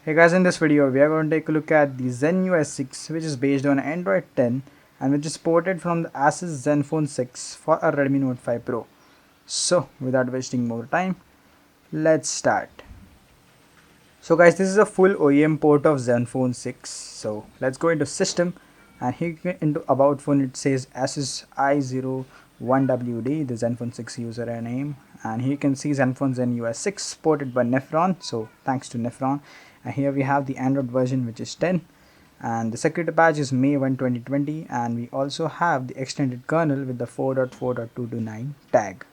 Hey guys, in this video we are going to take a look at the Zen UI 6, which is based on Android 10 and which is ported from the Asus Zenfone 6 for a Redmi Note 5 Pro. So without wasting more time, let's start. So guys, this is a full OEM port of Zenfone 6. So let's go into system, and here into about phone it says Asus i01WD, the Zenfone 6 username, and here you can see Zenfone Zen UI 6 supported by Nefron, so thanks to Nefron. And here we have the Android version, which is 10, and the security patch is May 1 2020, and we also have the extended kernel with the 4.4.229 tag.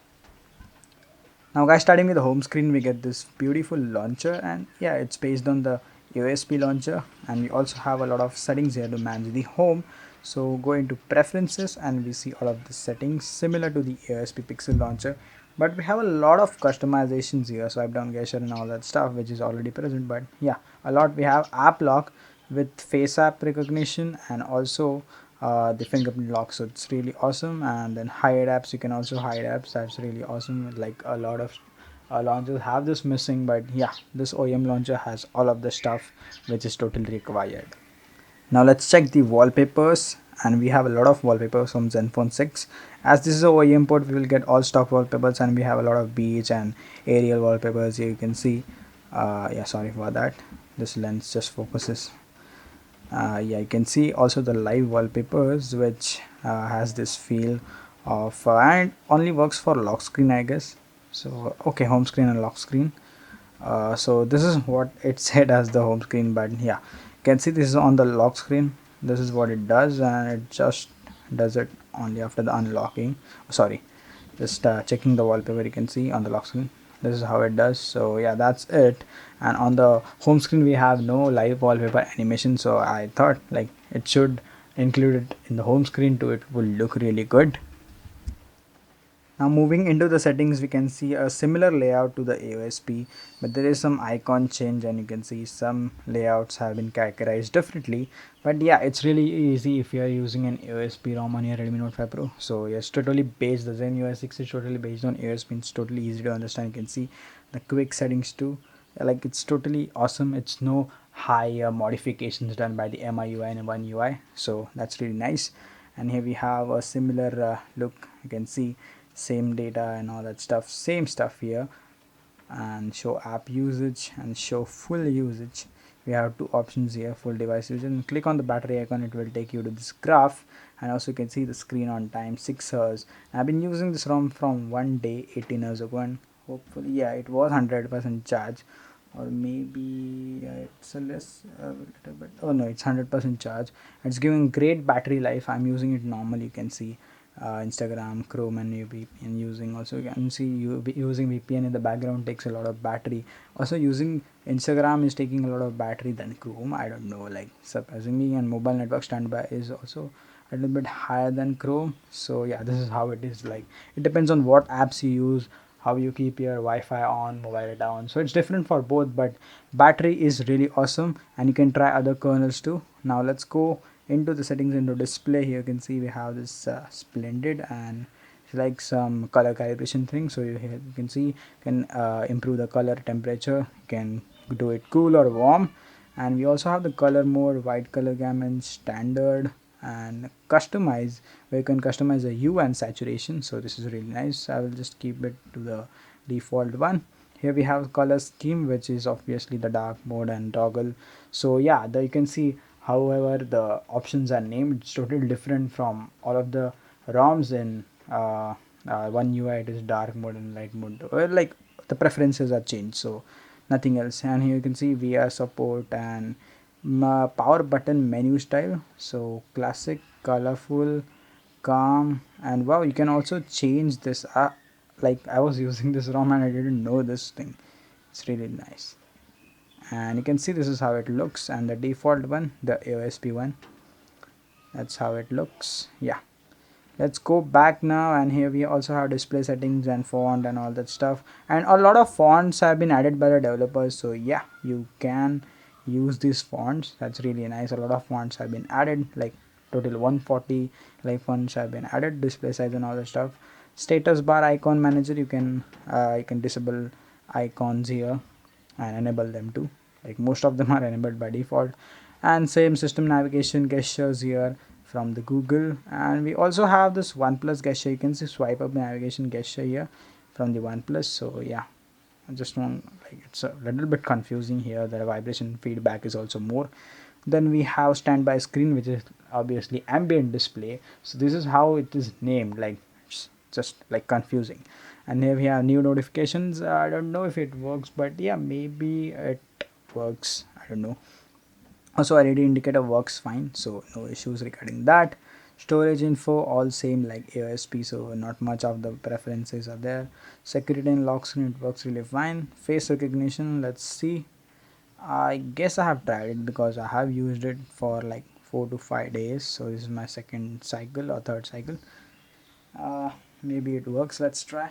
Now guys, starting with the home screen, we get this beautiful launcher, and yeah, it's based on the AOSP launcher, and we also have a lot of settings here to manage the home. So go into preferences and we see all of the settings similar to the AOSP Pixel launcher, but we have a lot of customizations here, swipe down gesture and all that stuff, which is already present. But yeah, a lot. We have app lock with face app recognition and also the fingerprint lock, so it's really awesome. And then hide apps, you can also hide apps, that's really awesome. Like a lot of launchers have this missing, but yeah, this OEM launcher has all of the stuff which is totally required. Now let's check the wallpapers, and we have a lot of wallpapers from Zenfone 6. As this is a OEM port, we will get all stock wallpapers, and we have a lot of beach and aerial wallpapers here. You can see yeah, sorry for that, this lens just focuses. Yeah, you can see also the live wallpapers, which has this feel of and only works for lock screen, I guess. So okay, home screen and lock screen. So this is what it said as the home screen, but yeah, you can see this is on the lock screen. This is what it does, and it just does it only after the unlocking. Sorry, just checking the wallpaper, you can see on the lock screen, this is how it does. So yeah, that's it. And on the home screen we have no live wallpaper animation, so I thought like it should include it in the home screen too, it will look really good. Now moving into the settings, we can see a similar layout to the AOSP, but there is some icon change, and you can see some layouts have been categorized differently. But yeah, it's really easy if you are using an AOSP ROM on your Redmi Note 5 Pro. So yes, totally based, the Zen UI 6 is totally based on AOSP. It's totally easy to understand. You can see the quick settings too. Like it's totally awesome. It's no high modifications done by the MIUI and One UI. So that's really nice. And here we have a similar look. You can see same data and all that stuff, same stuff here. And show app usage and show full usage, we have two options here, full device usage, and click on the battery icon, it will take you to this graph. And also you can see the screen on time, 6 hours. I've been using this ROM from 1 day 18 hours ago, and hopefully yeah, it was 100% charge, or maybe it's a less a little bit. Oh no, it's 100% charge. It's giving great battery life. I'm using it normally, you can see Instagram, Chrome, and VPN using. Also you can see you using VPN in the background takes a lot of battery. Also using Instagram is taking a lot of battery than Chrome, I don't know, like surprisingly. And mobile network standby is also a little bit higher than Chrome. So yeah, this is how it is. Like it depends on what apps you use, how you keep your Wi-Fi on, mobile data on, so it's different for both. But battery is really awesome, and you can try other kernels too. Now let's go into the settings, into display. Here you can see we have this splendid, and it's like some color calibration thing. So here you can see you can improve the color temperature, you can do it cool or warm. And we also have the color mode, white color gamut, standard, and customize, where you can customize the hue and saturation. So this is really nice. I will just keep it to the default one. Here we have color scheme, which is obviously the dark mode and toggle. So yeah, you can see however the options are named, it's totally different from all of the ROMs in One UI. It is dark mode and light mode, or like the preferences are changed, so nothing else. And here you can see VR support and power button menu style. So classic, colorful, calm, and wow, you can also change this. Like I was using this ROM and I didn't know this thing. It's really nice. And you can see this is how it looks, and the default one, the AOSP one, that's how it looks. Yeah, let's go back now, and here we also have display settings and font and all that stuff. And a lot of fonts have been added by the developers, so yeah, you can use these fonts. That's really nice. A lot of fonts have been added, like total 140 like fonts have been added, display size and all that stuff. Status bar icon manager, you can disable icons here and enable them too. like most of them are enabled by default. And same system navigation gestures here from the Google. And we also have this OnePlus gesture. You can see swipe up navigation gesture here from the OnePlus. So yeah, I just want, like, it's a little bit confusing here. The vibration feedback is also more. Then we have standby screen, which is obviously ambient display. So this is how it is named, like it's just like confusing. And here we have new notifications. I don't know if it works, but yeah, maybe it works, I don't know. Also LED indicator works fine, so no issues regarding that. Storage info all same like AOSP, so not much of the preferences are there. Security and lock screen, it works really fine. Face recognition, let's see. I guess I have tried it because I have used it for like 4 to 5 days, so this is my second cycle or third cycle. Maybe it works. Let's try.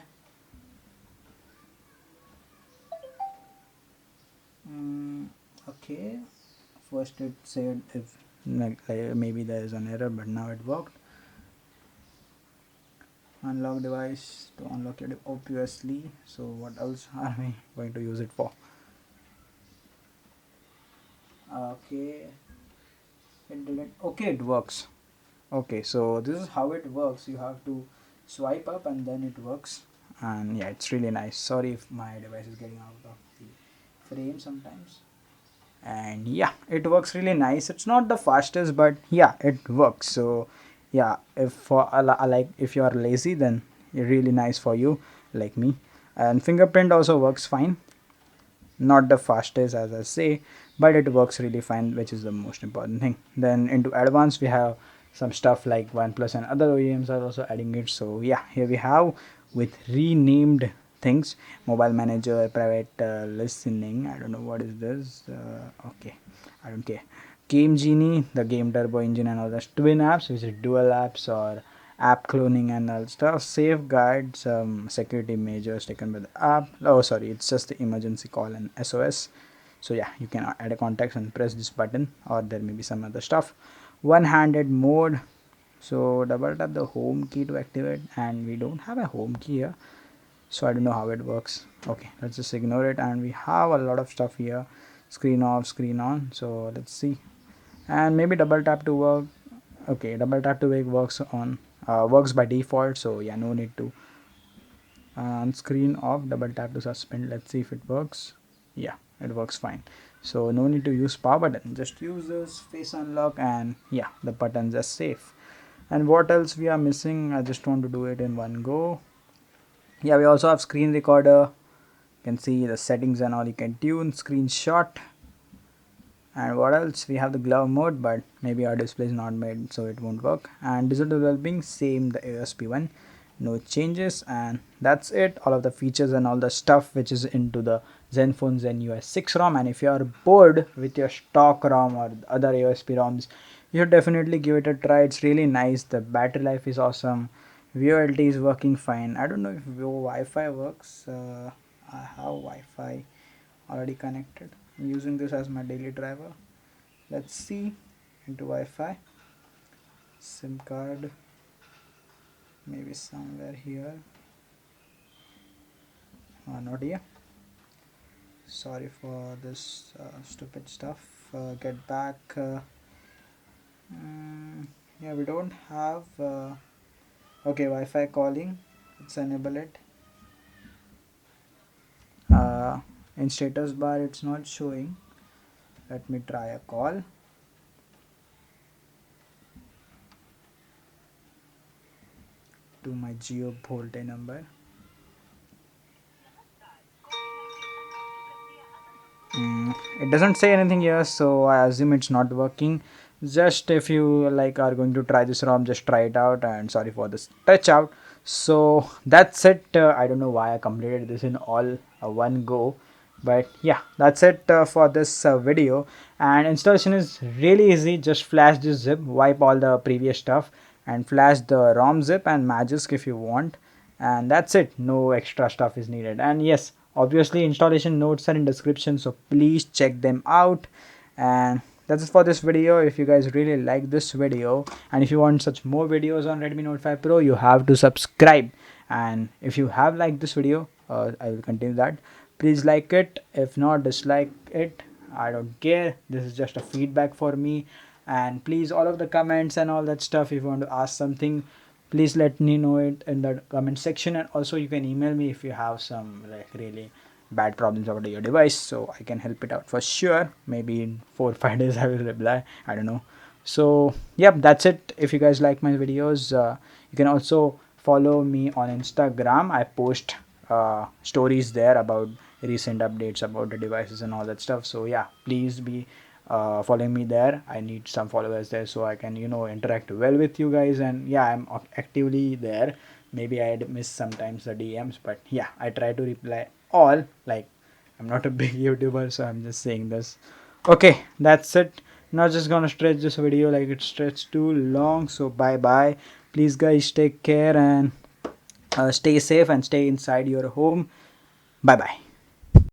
Okay, first it said if like maybe there is an error, but now it worked. Unlock device to unlock it obviously. So what else are we going to use it for? Okay, it didn't. Okay, it works. Okay, so this is how it works. You have to swipe up and then it works. And yeah, it's really nice. Sorry if my device is getting out of the frame sometimes. And yeah, it works really nice. It's not the fastest, but yeah, it works. So yeah, if for like if you are lazy, then it's really nice for you, like me. And fingerprint also works fine. Not the fastest as I say, but it works really fine, which is the most important thing. Then into advanced we have some stuff like OnePlus and other OEMs are also adding it. So yeah, here we have with renamed things: mobile manager, private listening, I don't know what is this. Okay, I don't care. Game Genie, the game turbo engine, and all the twin apps, which is dual apps or app cloning and all stuff. Safeguards, security measures taken by the app. Oh sorry, it's just the emergency call and SOS. So yeah, you can add a context and press this button, or there may be some other stuff. One-handed mode, so double tap the home key to activate, and we don't have a home key here, so I don't know how it works. Okay, let's just ignore it. And we have a lot of stuff here: screen off, screen on. So let's see. And maybe double tap to work. Okay, double tap to wake works on works by default, so yeah, no need to. On screen off, double tap to suspend. Let's see if it works. Yeah, it works fine. So no need to use power button, just use this face unlock, and yeah, the buttons are safe. And what else we are missing? I just want to do it in one go. Yeah, we also have screen recorder. You can see the settings and all. You can tune, screenshot. And what else? We have the glove mode, but maybe our display is not made, so it won't work. And digital well-being, same the AOSP one, no changes. And that's it, all of the features and all the stuff which is into the Zenfone Zen US 6 ROM. And if you are bored with your stock ROM or other AOSP ROMs, you should definitely give it a try. It's really nice. The battery life is awesome. VoLT is working fine. I don't know if Wi-Fi works. I have Wi-Fi already connected. I'm using this as my daily driver. Let's see into Wi-Fi. SIM card maybe somewhere here. Not here. Sorry for this stupid stuff. Get back. Yeah, we don't have. Okay, Wi-Fi calling. Let's enable it. In status bar, it's not showing. Let me try a call. To my Jio Volte number. It doesn't say anything here, so I assume it's not working. Just if you like are going to try this ROM, just try it out. And sorry for this touch out. So that's it. I don't know why I completed this in all one go, but yeah, that's it for this video. And installation is really easy. Just flash this zip, wipe all the previous stuff, and flash the ROM zip and Magisk if you want. And that's it, no extra stuff is needed. And yes, obviously installation notes are in description, so please check them out. And that's it for this video. If you guys really like this video, and if you want such more videos on Redmi Note 5 Pro, you have to subscribe. And if you have liked this video, I will continue that. Please like it. If not, dislike it. I don't care. This is just a feedback for me. And please, all of the comments and all that stuff, if you want to ask something, please let me know it in the comment section. And also you can email me if you have some like really bad problems about your device, so I can help it out for sure. Maybe in 4 or 5 days I will reply, I don't know. So yep, that's it. If you guys like my videos, you can also follow me on Instagram. I post stories there about recent updates about the devices and all that stuff. So yeah, please be following me there. I need some followers there so I can interact well with you guys. And yeah, I'm actively there. Maybe I miss sometimes the DMs, but yeah, I try to reply all. Like, I'm not a big YouTuber, so I'm just saying this. Okay, that's it. Not just gonna stretch this video like it stretched too long. So bye bye. Please guys, take care and stay safe and stay inside your home. Bye bye.